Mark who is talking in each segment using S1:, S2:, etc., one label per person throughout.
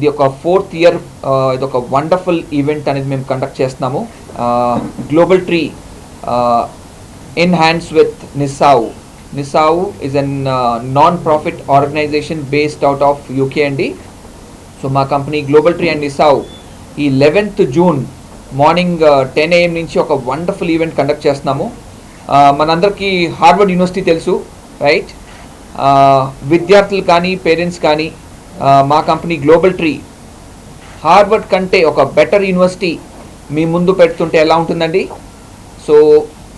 S1: ఇది ఒక 4th year, ఇది ఒక వండర్ఫుల్ ఈవెంట్ అనేది మేము కండక్ట్ చేస్తున్నాము. Global tree in hands with NISAU. NISAU is an non profit organization based out of UK అండి. సో మా company global tree and NISAU ఈ 11th జూన్ మార్నింగ్ 10 AM నుంచి ఒక వండర్ఫుల్ ఈవెంట్ కండక్ట్ చేస్తున్నాము. మనందరికీ హార్వర్డ్ యూనివర్సిటీ తెలుసు, right? విద్యార్థులు కానీ పేరెంట్స్ కానీ మా కంపెనీ గ్లోబల్ ట్రీ హార్వర్డ్ కంటే ఒక బెటర్ యూనివర్సిటీ మీ ముందు పెడుతుంటే ఎలా ఉంటుందండి? సో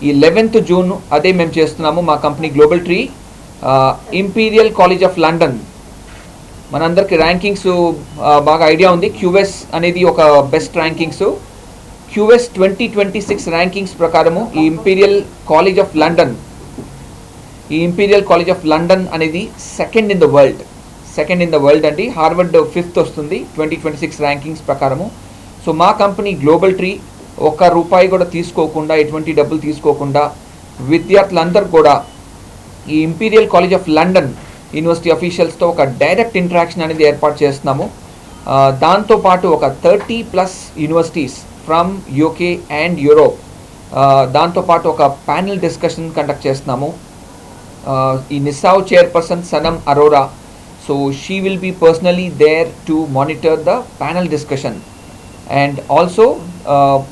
S1: ఈ 11th జూన్ అదే మేము చేస్తున్నాము. మా company global tree imperial college of London, మనందరికి ర్యాంకింగ్స్ బాగా ఐడియా ఉంది. క్యూఎస్ అనేది ఒక బెస్ట్ ర్యాంకింగ్స్. క్యూఎస్ 2026 ర్యాంకింగ్స్ ప్రకారము ఈ ఇంపీరియల్ కాలేజ్ ఆఫ్ లండన్ అనేది సెకండ్ ఇన్ ద వరల్డ్ అండి. హార్వర్డ్ 5th వస్తుంది 2026 ర్యాంకింగ్స్ ప్రకారము. సో మా కంపెనీ గ్లోబల్ ట్రీ ఒక్క రూపాయి కూడా తీసుకోకుండా, ఎటువంటి డబ్బులు తీసుకోకుండా విద్యార్థులందరూ కూడా ఈ imperial college of London university అఫీషియల్స్తో ఒక డైరెక్ట్ ఇంటరాక్షన్ అనేది ఏర్పాటు చేస్తున్నాము. దాంతోపాటు ఒక 30+ universities from UK and Europe, దాంతోపాటు ఒక ప్యానెల్ డిస్కషన్ కండక్ట్ చేస్తున్నాము. ఈ NISAU chairperson Sanam Arora, so she will be personally there to monitor the panel discussion. And also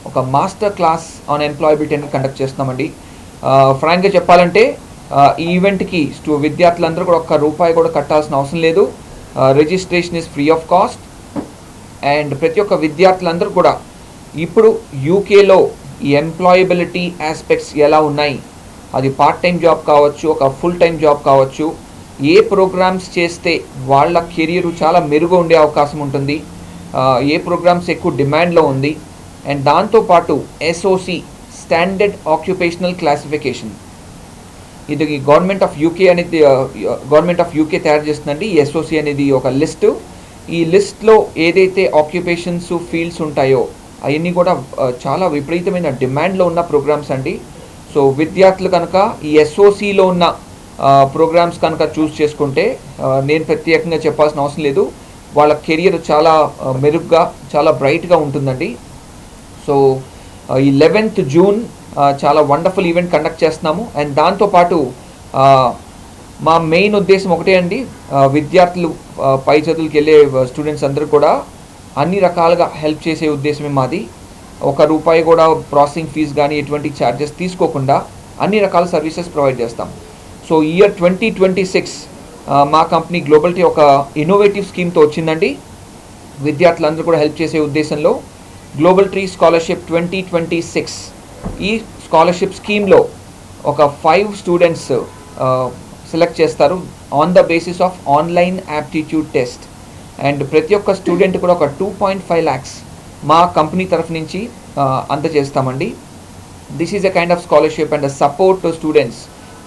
S1: ఒక మాస్టర్ క్లాస్ ఆన్ ఎంప్లాయబిలిటీ అనేది కండక్ట్ చేస్తున్నామండి. ఫ్రాంక్గా చెప్పాలంటే ఈ ఈవెంట్కి విద్యార్థులందరూ కూడా ఒక్క రూపాయి కూడా కట్టాల్సిన అవసరం లేదు. Registration is free of cost. And ప్రతి ఒక్క విద్యార్థులందరూ కూడా ఇప్పుడు యూకేలో ఈ ఎంప్లాయబిలిటీ ఆస్పెక్ట్స్ ఎలా ఉన్నాయి, అది పార్ట్ టైం జాబ్ కావచ్చు, ఒక ఫుల్ టైం జాబ్ కావచ్చు, ఏ ప్రోగ్రామ్స్ చేస్తే వాళ్ళ కెరియర్ చాలా మెరుగు ఉండే అవకాశం ఉంటుంది, ఏ ప్రోగ్రామ్స్ ఎక్కువ డిమాండ్లో ఉంది, అండ్ దాంతోపాటు ఎస్ఓసి స్టాండర్డ్ ఆక్యుపేషనల్ క్లాసిఫికేషన్, ఇది గవర్నమెంట్ ఆఫ్ యూకే తయారు చేస్తుందండి. ఈ ఎస్ఓసి అనేది ఒక లిస్టు. ఈ లిస్ట్లో ఏదైతే ఆక్యుపేషన్స్ ఫీల్డ్స్ ఉంటాయో అవన్నీ కూడా చాలా విపరీతమైన డిమాండ్లో ఉన్న ప్రోగ్రామ్స్ అండి. సో విద్యార్థులు కనుక ఈ ఎస్ఓసిలో ఉన్న ప్రోగ్రామ్స్ కనుక చూస్ చేసుకుంటే నేను ప్రత్యేకంగా చెప్పాల్సిన అవసరం లేదు, వాళ్ళ కెరియర్ చాలా మెరుగ్గా, చాలా బ్రైట్గా ఉంటుందండి. సో ఈ 11th జూన్ చాలా వండర్ఫుల్ ఈవెంట్ కండక్ట్ చేస్తున్నాము. అండ్ దాంతోపాటు మా మెయిన్ ఉద్దేశం ఒకటే అండి, విద్యార్థులు పై చదువులకు వెళ్ళే స్టూడెంట్స్ అందరూ కూడా అన్ని రకాలుగా హెల్ప్ చేసే ఉద్దేశమే మాది. ఒక రూపాయి కూడా ప్రాసెసింగ్ ఫీజు కానీ ఎటువంటి ఛార్జెస్ తీసుకోకుండా అన్ని రకాల సర్వీసెస్ ప్రొవైడ్ చేస్తాం. సో ఇయర్ 2026 మా కంపెనీ గ్లోబల్ టీ ఒక ఇన్నోవేటివ్ స్కీమ్తో వచ్చిందండి. విద్యార్థులందరూ కూడా హెల్ప్ చేసే ఉద్దేశంలో గ్లోబల్ ట్రీ స్కాలర్షిప్ 2026, ఈ స్కాలర్షిప్ స్కీమ్లో ఒక 5 స్టూడెంట్స్ సెలెక్ట్ చేస్తారు on the basis of online aptitude test. And ప్రతి ఒక్క స్టూడెంట్ కూడా ఒక 2.5 lakhs మా కంపెనీ తరఫు నుంచి అందజేస్తామండి. This is a kind of scholarship and support to students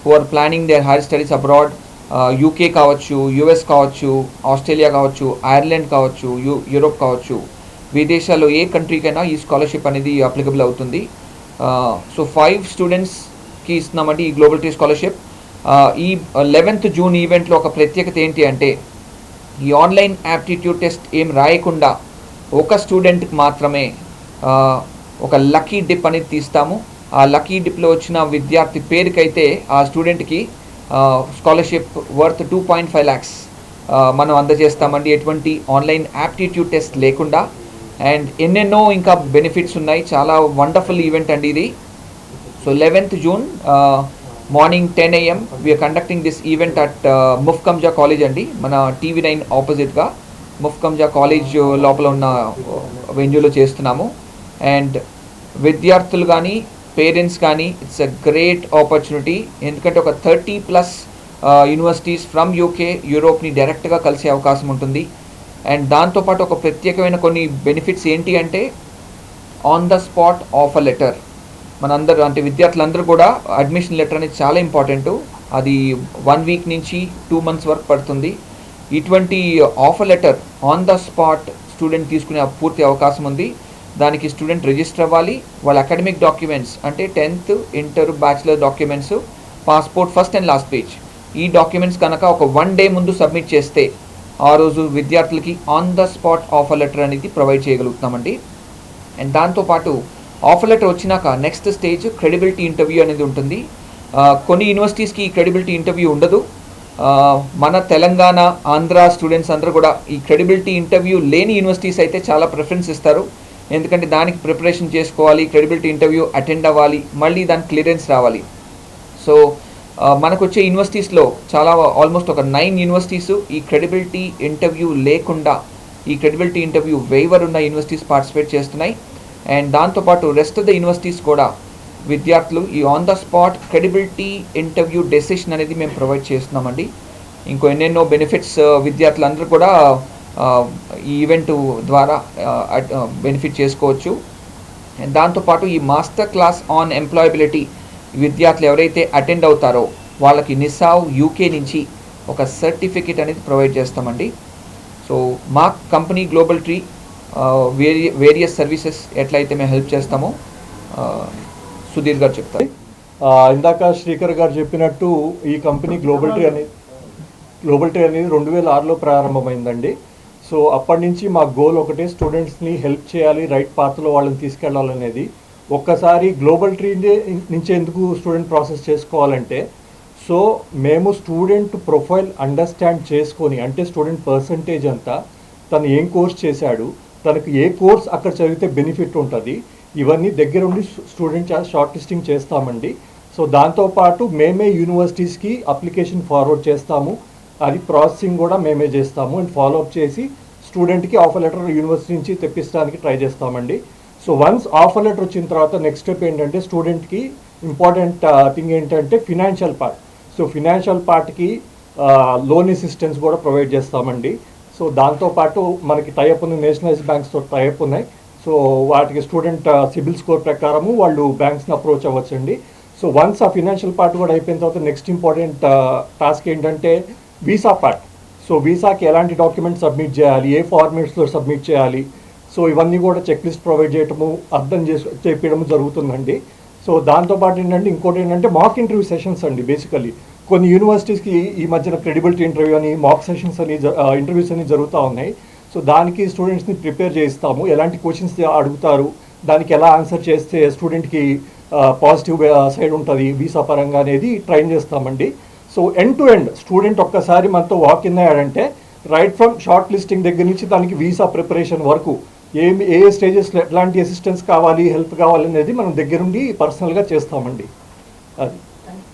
S1: who are planning their higher studies abroad. UK కావచ్చు, యుఎస్ కావచ్చు, ఆస్ట్రేలియా కావచ్చు, ఐర్లాండ్ కావచ్చు, యూరోప్ కావచ్చు, విదేశాల్లో ఏ కంట్రీకైనా ఈ స్కాలర్షిప్ అనేది అప్లికబుల్ అవుతుంది. సో 5 స్టూడెంట్స్కి ఇస్తున్నామండి ఈ గ్లోబల్ ట్రీ స్కాలర్షిప్. ఈ 11th జూన్ ఈవెంట్లో ఒక ప్రత్యేకత ఏంటి అంటే, ఈ ఆన్లైన్ యాప్టిట్యూడ్ టెస్ట్ ఏం రాయకుండా ఒక స్టూడెంట్కి మాత్రమే ఒక లక్కీ డిప్ అనేది తీస్తాము. ఆ లక్కీ డిప్లో వచ్చిన విద్యార్థి పేరుకైతే ఆ స్టూడెంట్కి స్కాలర్షిప్ వర్త్ 2.5 lakhs మనం అందజేస్తామండి, ఎటువంటి ఆన్లైన్ యాప్టిట్యూడ్ టెస్ట్ లేకుండా. అండ్ ఎన్నెన్నో ఇంకా బెనిఫిట్స్ ఉన్నాయి. చాలా వండర్ఫుల్ ఈవెంట్ అండి ఇది. So 11th June morning 10 AM we're conducting this event at Muffakham Jah college అండి, మన TV9 ఆపోజిట్గా ముఫ్కంజా కాలేజ్ లోపల ఉన్న వెన్యూలో చేస్తున్నాము. అండ్ విద్యార్థులు కానీ పేరెంట్స్ కానీ ఇట్స్ అ గ్రేట్ ఆపర్చునిటీ, ఎందుకంటే ఒక 30+ యూనివర్సిటీస్ ఫ్రమ్ యూకే, యూరోప్ని డైరెక్ట్గా కలిసే అవకాశం ఉంటుంది. అండ్ దాంతోపాటు ఒక ప్రత్యేకమైన కొన్ని బెనిఫిట్స్ ఏంటి అంటే, on the spot offer letter. మనందరూ అంటే విద్యార్థులందరూ కూడా అడ్మిషన్ లెటర్ అనేది చాలా ఇంపార్టెంట్, అది 1 week నుంచి 2 months వరకు పడుతుంది. ఇటువంటి offer letter on the spot student తీసుకునే పూర్తి అవకాశం ఉంది. దానికి స్టూడెంట్ రిజిస్టర్ అవ్వాలి, వాళ్ళ అకాడమిక్ డాక్యుమెంట్స్ అంటే 10th, inter, bachelor documents, passport first and last page, ఈ డాక్యుమెంట్స్ కనుక ఒక 1 day ముందు సబ్మిట్ చేస్తే ఆ రోజు విద్యార్థులకి on the spot offer letter అనేది ప్రొవైడ్ చేయగలుగుతామండి. అండ్ దాంతోపాటు ఆఫర్ లెటర్ వచ్చినాక నెక్స్ట్ స్టేజ్ క్రెడిబిలిటీ ఇంటర్వ్యూ అనేది ఉంటుంది. కొన్ని యూనివర్సిటీస్కి ఈ క్రెడిబిలిటీ ఇంటర్వ్యూ ఉండదు. మన తెలంగాణ, ఆంధ్ర స్టూడెంట్స్ అందరూ కూడా ఈ క్రెడిబిలిటీ ఇంటర్వ్యూ లేని యూనివర్సిటీస్ అయితే చాలా ప్రిఫరెన్స్ ఇస్తారు. ఎందుకంటే దానికి ప్రిపరేషన్ చేసుకోవాలి, క్రెడిబిలిటీ ఇంటర్వ్యూ అటెండ్ అవ్వాలి, మళ్ళీ దానికి క్లియరెన్స్ రావాలి. సో మనకు వచ్చే యూనివర్సిటీస్లో చాలా ఆల్మోస్ట్ ఒక 9 యూనివర్సిటీస్ ఈ క్రెడిబిలిటీ ఇంటర్వ్యూ లేకుండా ఈ క్రెడిబిలిటీ ఇంటర్వ్యూ వేవర్ ఉన్న యూనివర్సిటీస్ పార్టిసిపేట్ చేస్తున్నాయి. అండ్ దాంతోపాటు రెస్ట్ ఆఫ్ ద యూనివర్సిటీస్ కూడా విద్యార్థులు ఈ on the spot credibility interview decision అనేది మేము ప్రొవైడ్ చేస్తున్నామండి. ఇంకో ఎన్నెన్నో బెనిఫిట్స్ విద్యార్థులందరూ కూడా ఈ ఈవెంట్ ద్వారా బెనిఫిట్ చేసుకోవచ్చు. అండ్ దాంతోపాటు ఈ మాస్టర్ క్లాస్ ఆన్ ఎంప్లాయబిలిటీ విద్యార్థులు ఎవరైతే అటెండ్ అవుతారో వాళ్ళకి నిసావ్ యూకే నుంచి ఒక సర్టిఫికేట్ అనేది ప్రొవైడ్ చేస్తామండి. సో మా company global tree various services ఎట్లయితే మేము హెల్ప్ చేస్తామో సుధీర్ గారు చెప్తారు.
S2: ఇందాక శ్రీకర్ గారు చెప్పినట్టు ఈ కంపెనీ గ్లోబల్ ట్రీ అనేది 2006లో ప్రారంభమైందండి. సో అప్పటి నుంచి మా గోల్ ఒకటే, స్టూడెంట్స్ని హెల్ప్ చేయాలి, రైట్ పాత్లో వాళ్ళని తీసుకెళ్లాలనేది. ఒక్కసారి గ్లోబల్ ట్రీ నుంచి ఎందుకు స్టూడెంట్ ప్రాసెస్ చేసుకోవాలంటే, సో మేము స్టూడెంట్ ప్రొఫైల్ అండర్స్టాండ్ చేసుకొని, అంటే స్టూడెంట్ పర్సంటేజ్ అంతా, తను ఏం కోర్స్ చేశాడు, తనకు ఏ కోర్స్ అక్కడ చదివితే బెనిఫిట్ ఉంటుంది, ఇవన్నీ దగ్గరుండి స్టూడెంట్ షార్ట్ లిస్టింగ్ చేస్తామండి. సో దాంతోపాటు మేమే యూనివర్సిటీస్కి అప్లికేషన్ ఫార్వర్డ్ చేస్తాము, అది ప్రాసెసింగ్ కూడా మేమే చేస్తాము. అండ్ ఫాలోఅప్ చేసి స్టూడెంట్కి ఆఫర్ లెటర్ యూనివర్సిటీ నుంచి తెప్పించడానికి ట్రై చేస్తామండి. సో వన్స్ ఆఫర్ లెటర్ వచ్చిన తర్వాత నెక్స్ట్ స్టెప్ ఏంటంటే, స్టూడెంట్కి ఇంపార్టెంట్ థింగ్ ఏంటంటే ఫినాన్షియల్ పార్ట్. సో ఫినాన్షియల్ పార్ట్కి లోన్ అసిస్టెన్స్ కూడా ప్రొవైడ్ చేస్తామండి. సో దాంతోపాటు మనకి టైఅప్ ఉంది, నేషనలైజ్ బ్యాంక్స్తో టైఅప్ ఉన్నాయి. సో వాటికి స్టూడెంట్ సిబిల్ స్కోర్ ప్రకారము వాళ్ళు బ్యాంక్స్ని అప్రోచ్ అవ్వచ్చండి. సో వన్స్ ఆ ఫినాన్షియల్ పార్ట్ కూడా అయిపోయిన తర్వాత నెక్స్ట్ ఇంపార్టెంట్ టాస్క్ ఏంటంటే వీసా పార్ట్. సో వీసాకి ఎలాంటి డాక్యుమెంట్స్ సబ్మిట్ చేయాలి, ఏ ఫార్మేట్స్లో సబ్మిట్ చేయాలి, సో ఇవన్నీ కూడా చెక్ లిస్ట్ ప్రొవైడ్ చేయటము, అర్థం చేపించడం జరుగుతుందండి. సో దాంతోపాటు ఏంటంటే ఇంకోటి ఏంటంటే మాక్ ఇంటర్వ్యూ సెషన్స్ అండి. బేసికలీ కొన్ని యూనివర్సిటీస్కి ఈ మధ్యన క్రెడిబిలిటీ ఇంటర్వ్యూ అని, మాక్ సెషన్స్ అని, ఇంటర్వ్యూస్ అని జరుగుతూ ఉన్నాయి. సో దానికి స్టూడెంట్స్ని ప్రిపేర్ చేయిస్తాము, ఎలాంటి క్వశ్చన్స్ అడుగుతారు, దానికి ఎలా ఆన్సర్ చేస్తే స్టూడెంట్కి పాజిటివ్ సైడ్ ఉంటుంది వీసా పరంగా అనేది ట్రైన్ చేస్తామండి. So end to end student ఒక్కసారి మనతో వాక్ ఇన్ అయ్యాడంటే రైట్ ఫ్రమ్ షార్ట్ లిస్టింగ్ దగ్గర నుంచి దానికి వీసా ప్రిపరేషన్ వరకు ఏ స్టేజెస్లో ఎట్లాంటి అసిస్టెన్స్ కావాలి, హెల్ప్ కావాలి అనేది మనం దగ్గరుండి పర్సనల్గా చేస్తామండి. అది.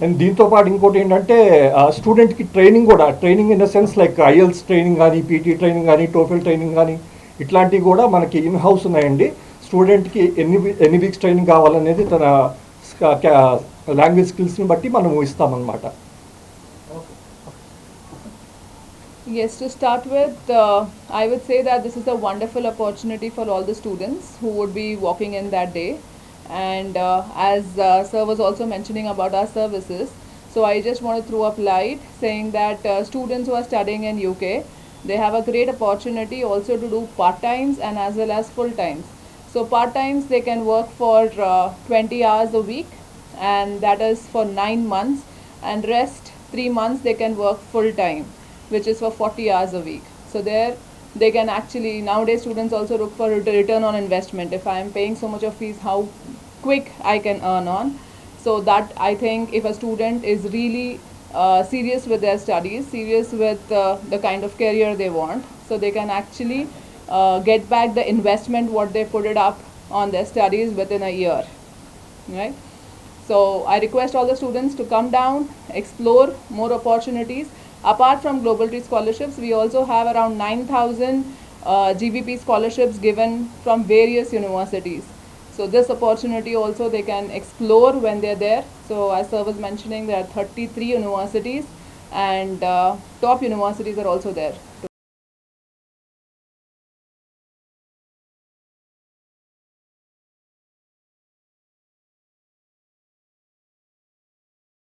S2: అండ్ దీంతోపాటు ఇంకోటి ఏంటంటే స్టూడెంట్కి training in the sense like IELTS training కానీ, పీటీ ట్రైనింగ్ కానీ, టోఫెల్ ట్రైనింగ్ కానీ, ఇట్లాంటివి కూడా మనకి ఇన్ హౌస్ ఉన్నాయండి. స్టూడెంట్కి ఎన్ని వీక్స్ ట్రైనింగ్ కావాలనేది తన లాంగ్వేజ్ స్కిల్స్ని బట్టి మనం ఇస్తామన్నమాట.
S3: Yes, to start with, I would say that this is a wonderful opportunity for all the students who would be walking in that day. And as sir was also mentioning about our services, so I just want to throw up light saying that students who are studying in UK, they have a great opportunity also to do part-times and as well as full-times. So part-times they can work for 20 hours a week, and that is for 9 months, and rest 3 months they can work full-time, which is for 40 hours a week. So there they can actually, nowadays students also look for return on investment. If I am paying so much of fees, how quick I can earn on. So that I think if a student is really serious with their studies, serious with the kind of career they want, so they can actually get back the investment what they put it up on their studies within a year, right? So I request all the students to come down, explore more opportunities. Apart from Global Tree scholarships, we also have around 9,000 GBP scholarships given from various universities. So this opportunity also they can explore when they're there. So as sir was mentioning, there are 33 universities, and top universities are also there.